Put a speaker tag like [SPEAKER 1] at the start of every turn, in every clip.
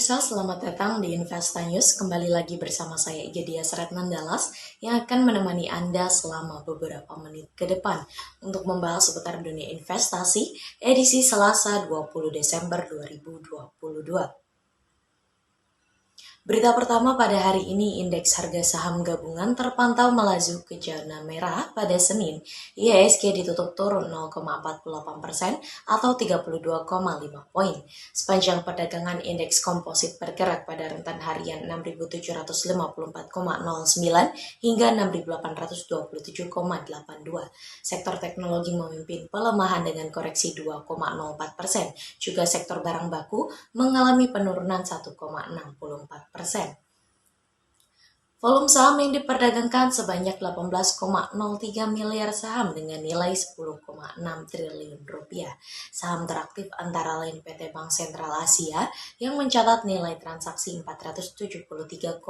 [SPEAKER 1] Pemirsa, selamat datang di Investa News. Kembali lagi bersama saya Igedia Seretman Dallas yang akan menemani Anda selama beberapa menit ke depan untuk membahas seputar dunia investasi edisi Selasa 20 Desember 2022. Berita pertama pada hari ini, indeks harga saham gabungan terpantau melaju ke zona merah pada Senin. IHSG ditutup turun 0,48% atau 32,5 poin. Sepanjang perdagangan, indeks komposit bergerak pada rentan harian 6.754,09 hingga 6.827,82. Sektor teknologi memimpin pelemahan dengan koreksi 2,04%. Juga sektor barang baku mengalami penurunan 1,64%. Volume saham yang diperdagangkan sebanyak 18,03 miliar saham dengan nilai 10,6 triliun rupiah. Saham teraktif antara lain PT Bank Sentral Asia yang mencatat nilai transaksi 473,74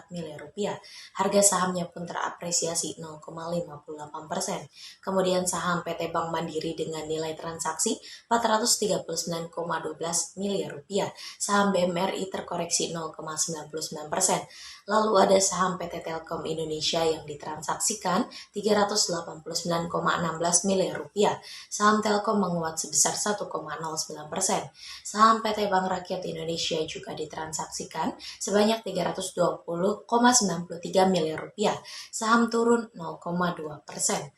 [SPEAKER 1] miliar rupiah. Harga sahamnya pun terapresiasi 0,58%. Kemudian saham PT Bank Mandiri dengan nilai transaksi 439,12 miliar rupiah. Saham BMRI terkoreksi 0,99%. Lalu ada saham PT Telkom Indonesia yang ditransaksikan 389,16 miliar rupiah. Saham Telkom menguat sebesar 1,09%. Saham PT Bank Rakyat Indonesia juga ditransaksikan sebanyak 320,93 miliar rupiah. Saham turun 0,2%.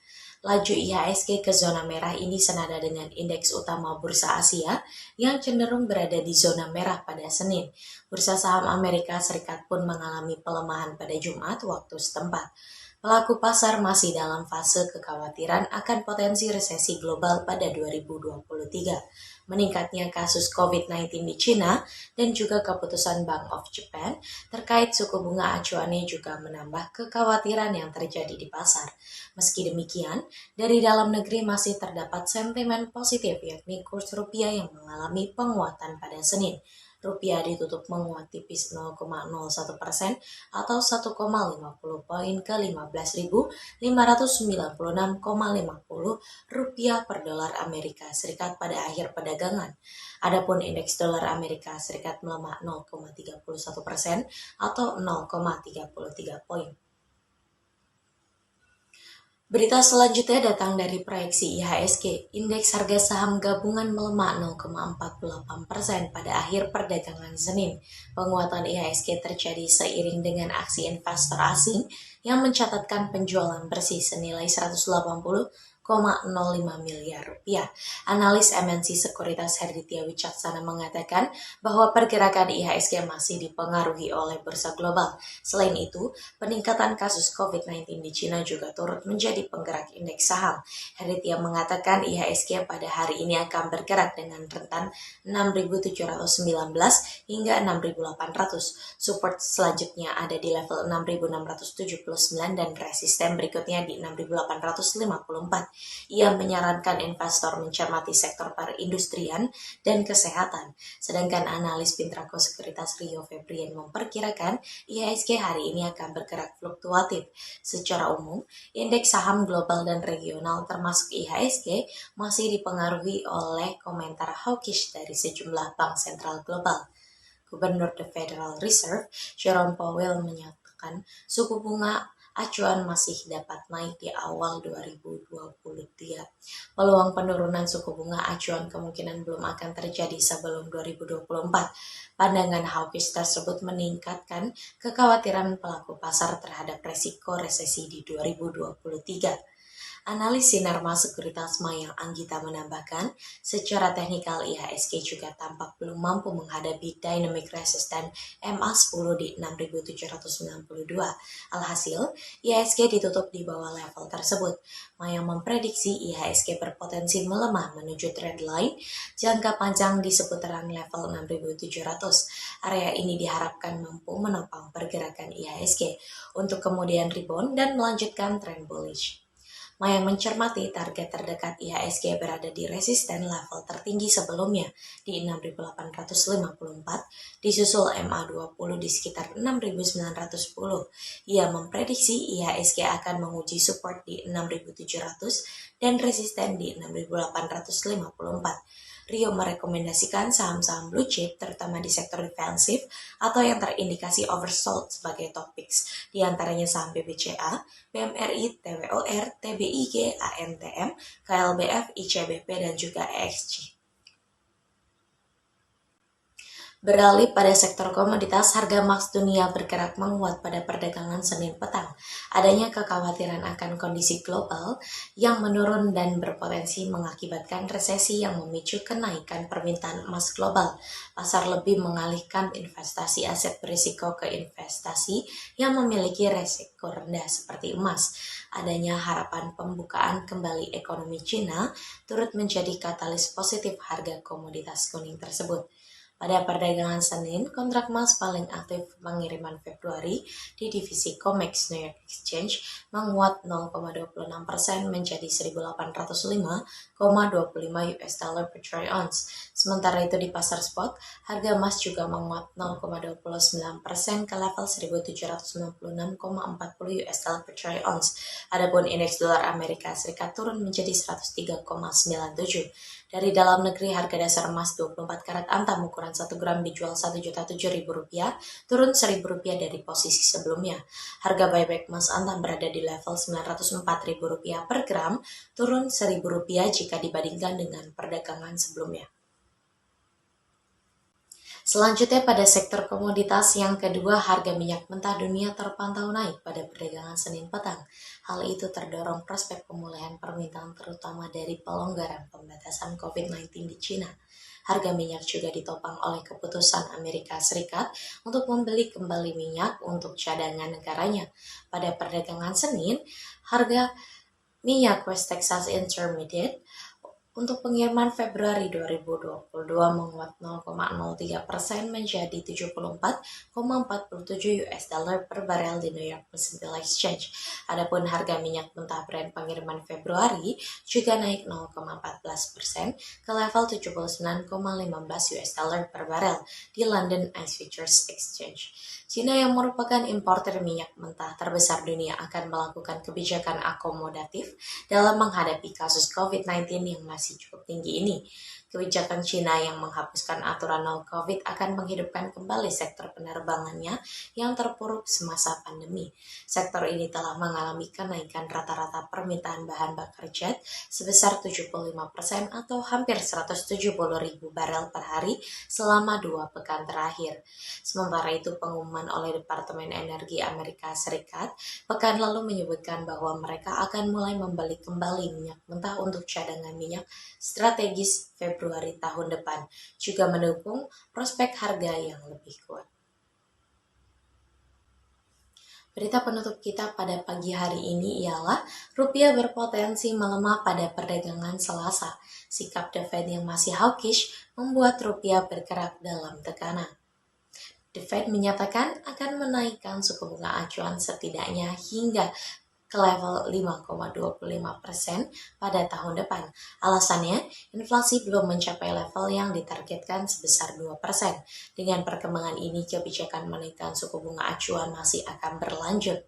[SPEAKER 1] Laju IHSG ke zona merah ini senada dengan indeks utama Bursa Asia yang cenderung berada di zona merah pada Senin. Bursa saham Amerika Serikat pun mengalami pelemahan pada Jumat waktu setempat. Pelaku pasar masih dalam fase kekhawatiran akan potensi resesi global pada 2023. Meningkatnya kasus COVID-19 di China dan juga keputusan Bank of Japan terkait suku bunga acuannya juga menambah kekhawatiran yang terjadi di pasar. Meski demikian, dari dalam negeri masih terdapat sentimen positif yakni kurs rupiah yang mengalami penguatan pada Senin. Rupiah ditutup menguat tipis 0,01% atau 1,50 poin ke 15.596,50 rupiah per dolar Amerika Serikat pada akhir perdagangan. Adapun indeks dolar Amerika Serikat melemah 0,31% atau 0,33 poin. Berita selanjutnya datang dari proyeksi IHSG. Indeks harga saham gabungan melemah 0,48% pada akhir perdagangan Senin. Penguatan IHSG terjadi seiring dengan aksi investor asing yang mencatatkan penjualan bersih senilai 180,05 miliar rupiah. Analis MNC Sekuritas Herditya Wicaksana mengatakan bahwa pergerakan IHSG masih dipengaruhi oleh bursa global. Selain itu, peningkatan kasus COVID-19 di China juga turut menjadi penggerak indeks saham. Herditya mengatakan IHSG pada hari ini akan bergerak dengan rentan 6.719 hingga 6.800. Support selanjutnya ada di level 6.679 dan resisten berikutnya di 6.854. Ia menyarankan investor mencermati sektor perindustrian dan kesehatan. Sedangkan analis Pintraco Sekuritas Rio Febrian memperkirakan IHSG hari ini akan bergerak fluktuatif. Secara umum, indeks saham global dan regional termasuk IHSG masih dipengaruhi oleh komentar hawkish dari sejumlah bank sentral global. Gubernur The Federal Reserve, Jerome Powell menyatakan suku bunga acuan masih dapat naik di awal 2023. Peluang penurunan suku bunga acuan kemungkinan belum akan terjadi sebelum 2024. Pandangan hawkish tersebut meningkatkan kekhawatiran pelaku pasar terhadap resiko resesi di 2023. Analis Sinarma Sekuritas Mayang Anggita menambahkan, secara teknikal IHSG juga tampak belum mampu menghadapi dynamic resistance MA10 di 6.792. Alhasil, IHSG ditutup di bawah level tersebut. Mayang memprediksi IHSG berpotensi melemah menuju trendline jangka panjang di seputaran level 6.700. Area ini diharapkan mampu menopang pergerakan IHSG untuk kemudian rebound dan melanjutkan tren bullish. Mayang mencermati target terdekat IHSG berada di resisten level tertinggi sebelumnya di 6.854, disusul MA20 di sekitar 6.910. Ia memprediksi IHSG akan menguji support di 6.700 dan resisten di 6.854. Rio merekomendasikan saham-saham blue chip terutama di sektor defensif atau yang terindikasi oversold sebagai top picks, di antaranya saham BBCA, BMRI, TWOR, TBIG, ANTM, KLBF, ICBP, dan juga EXG. Beralih pada sektor komoditas, harga emas dunia bergerak menguat pada perdagangan Senin petang. Adanya kekhawatiran akan kondisi global yang menurun dan berpotensi mengakibatkan resesi yang memicu kenaikan permintaan emas global. Pasar lebih mengalihkan investasi aset berisiko ke investasi yang memiliki resiko rendah seperti emas. Adanya harapan pembukaan kembali ekonomi Cina turut menjadi katalis positif harga komoditas kuning tersebut. Pada perdagangan Senin, kontrak emas paling aktif pengiriman Februari di divisi COMEX New York Exchange menguat 0,26% menjadi 1.805,25 US dollar per troy ounce. Sementara itu di pasar spot, harga emas juga menguat 0,29% ke level 1.796,40 US dollar per troy ounce. Adapun indeks dolar Amerika Serikat turun menjadi 103,97. Dari dalam negeri, harga dasar emas 24 karat antam ukuran 1 gram dijual Rp1.007.000, turun Rp1.000 dari posisi sebelumnya. Harga buyback emas antam berada di level Rp904.000 per gram, turun Rp1.000 jika dibandingkan dengan perdagangan sebelumnya. Selanjutnya pada sektor komoditas yang kedua, harga minyak mentah dunia terpantau naik pada perdagangan Senin petang. Hal itu terdorong prospek pemulihan permintaan terutama dari pelonggaran pembatasan COVID-19 di Cina. Harga minyak juga ditopang oleh keputusan Amerika Serikat untuk membeli kembali minyak untuk cadangan negaranya. Pada perdagangan Senin, harga minyak West Texas Intermediate untuk pengiriman Februari 2022 menguat 0,03% menjadi 74,47 US dollar per barel di New York Mercantile Exchange. Adapun harga minyak mentah Brent pengiriman Februari juga naik 0,14% ke level 79,15 US dollar per barel di London Ice Futures Exchange. Cina yang merupakan importer minyak mentah terbesar dunia akan melakukan kebijakan akomodatif dalam menghadapi kasus COVID-19 yang masih cukup tinggi ini. Kebijakan Cina yang menghapuskan aturan no COVID akan menghidupkan kembali sektor penerbangannya yang terpuruk semasa pandemi. Sektor ini telah mengalami kenaikan rata-rata permintaan bahan bakar jet sebesar 75% atau hampir 170.000 barel per hari selama 2 pekan terakhir. Sementara itu, pengumuman oleh Departemen Energi Amerika Serikat pekan lalu menyebutkan bahwa mereka akan mulai membeli kembali minyak mentah untuk cadangan minyak strategis Februari tahun depan, juga mendukung prospek harga yang lebih kuat. Berita penutup kita pada pagi hari ini ialah rupiah berpotensi melemah pada perdagangan Selasa. Sikap The Fed yang masih hawkish membuat rupiah bergerak dalam tekanan. The Fed menyatakan akan menaikkan suku bunga acuan setidaknya hingga ke level 5,25% pada tahun depan. Alasannya, inflasi belum mencapai level yang ditargetkan sebesar 2%. Dengan perkembangan ini, kebijakan menaikkan suku bunga acuan masih akan berlanjut.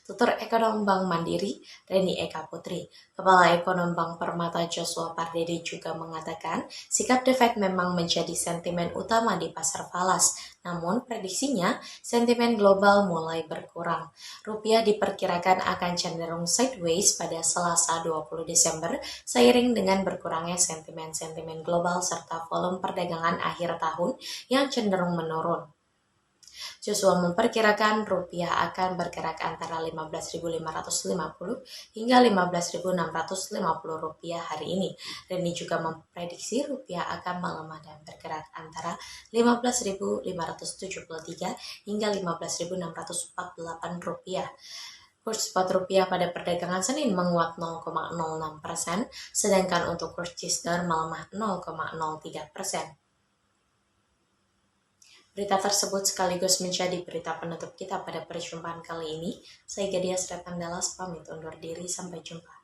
[SPEAKER 1] Tutur Ekonom Bank Mandiri, Reni Eka Putri. Kepala Ekonom Bank Permata Joshua Pardede juga mengatakan sikap The Fed memang menjadi sentimen utama di pasar falas. Namun prediksinya sentimen global mulai berkurang. Rupiah diperkirakan akan cenderung sideways pada Selasa 20 Desember seiring dengan berkurangnya sentimen-sentimen global serta volume perdagangan akhir tahun yang cenderung menurun. Joshua memperkirakan rupiah akan bergerak antara 15.550 hingga 15.650 rupiah hari ini. Reni juga memprediksi rupiah akan melemah dan bergerak antara 15.573 hingga 15.648 rupiah. Kurs spot rupiah pada perdagangan Senin menguat 0,06%, sedangkan untuk kurs Cisdor melemah 0,03%. Berita tersebut sekaligus menjadi berita penutup kita pada perjumpaan kali ini. Saya Gadia Sretandalas pamit undur diri, sampai jumpa.